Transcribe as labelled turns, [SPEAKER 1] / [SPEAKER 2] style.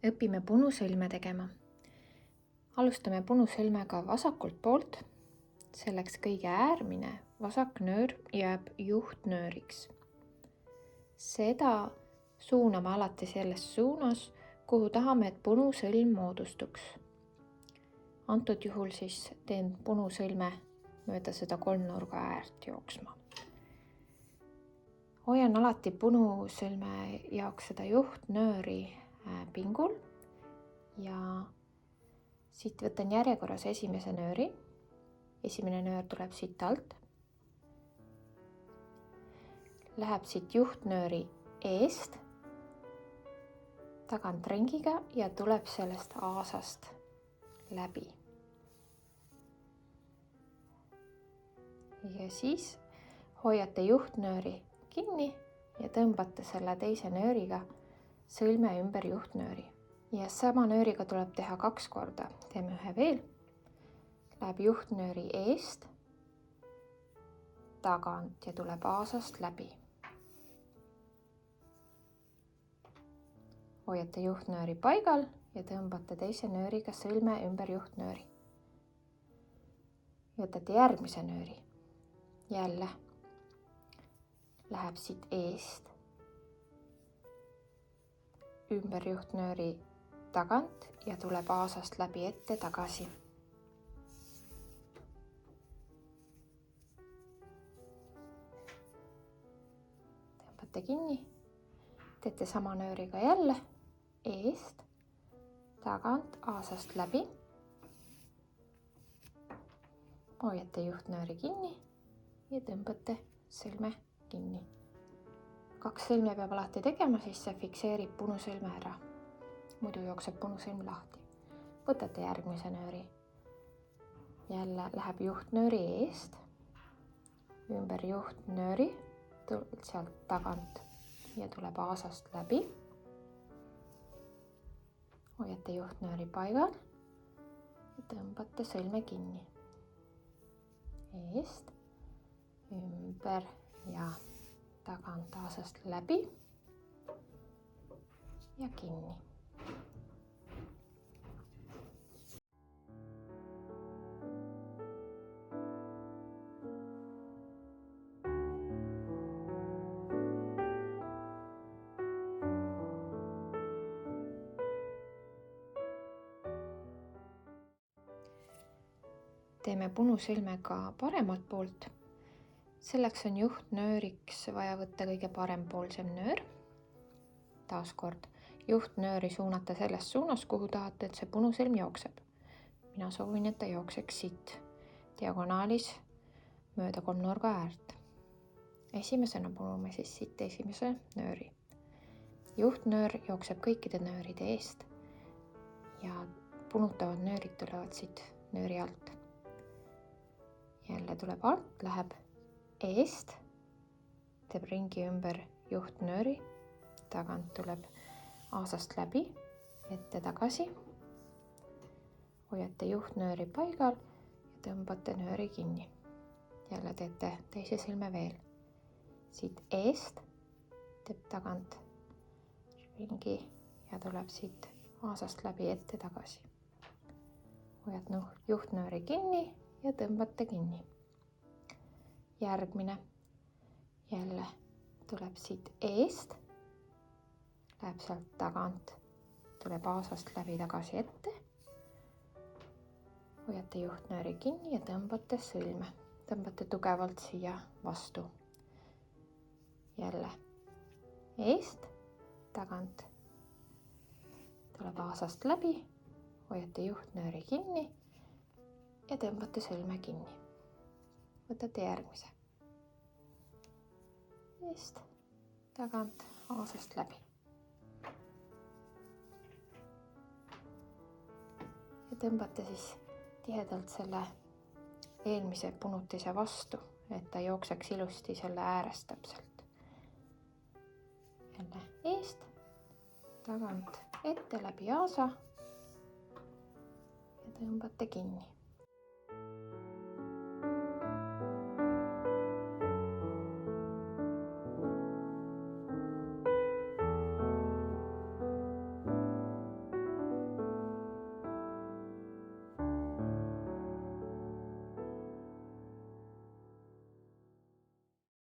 [SPEAKER 1] õpime punusõlme tegema. Alustame punusõlmega vasakult poolt. Selleks kõige äärmine vasak nöör jääb juhtnööriks. Seda suuname alati selles suunas, kuhu tahame, et punusõlm moodustuks. Antud juhul siis teen punusõlme mööda seda kolmnurga äärt jooksma. Hoian alati punusõlme jaoks seda juhtnööri pingul ja siit võtan järjekorras esimese nööri. Esimene nöör tuleb siit alt. Läheb siit juhtnööri eest tagant ringiga ja tuleb sellest aasast läbi. Ja siis hoiate juhtnööri kinni ja tõmbate selle teise nööriga sõlme ümber juhtnööri. Ja sama nööriga tuleb teha 2 korda. Teeme ühe veel. Läheb juhtnööri eest, tagant ja tuleb aasast läbi. Hoiate juhtnööri paigal ja tõmbate teise nööriga sõlme ümber juhtnööri. Võtate järgmise nööri. Jälle läheb siit eest ümber juhtnööri tagant ja tuleb aasast läbi ette tagasi. Tõmbate kinni, teete sama nööriga jälle eest, tagant, aasast läbi. Hoiate juhtnööri kinni ja tõmbate sõlme kinni. 2 sõlme peab alati tegema, siis see fikseerib punusõlme ära. Muidu jookseb punusõlm lahti. Võtate järgmise nööri. Jälle läheb juhtnööri eest, ümber juhtnööri, sealt tagant ja tuleb aasast läbi. Hoiate juhtnööri paigal ja tõmbate sõlme kinni. Eest, ümber ja tagant aasast läbi ja kinni. Teeme punusõlmega paremat poolt. Selleks on juhtnööriks vaja võtta kõige parempoolsem nöör. Taaskord juhtnööri suunata selles suunas, kuhu tahate, et see punusõlm jookseb. Mina soovin, et ta jookseks siit diagonaalis mööda kolmnurga äärt. Esimesena punume siis siit esimese nööri. Juhtnöör jookseb kõikide nööride eest ja punutavad nöörid tulevad siit nööri alt. Jälle tuleb alt, läheb eest, teeb ringi ümber juhtnööri, tagant tuleb aasast läbi, ette tagasi. Hoiate juhtnööri paigal ja tõmbate nööri kinni. Jälle teete teise sõlme veel. Siit eest, teeb tagant ringi ja tuleb siit aasast läbi ette tagasi. Hoiate juhtnööri kinni ja tõmbate kinni. Järgmine jälle tuleb siit eest, läheb sealt tagant, tuleb aasast läbi tagasi ette. Hoiate juhtnööri kinni ja tõmbate sõlme. Tõmbate tugevalt siia vastu. Jälle eest, tagant, tuleb aasast läbi, hoiate juhtnööri kinni ja tõmbate sõlme kinni. Võtate järgmise. Eest, tagant, aasast läbi. Ja tõmbate siis tihedalt selle eelmise punutise vastu, et ta jookseks ilusti selle äärest täpselt. Jälle eest, tagant, ette läbi aasa ja tõmbate kinni.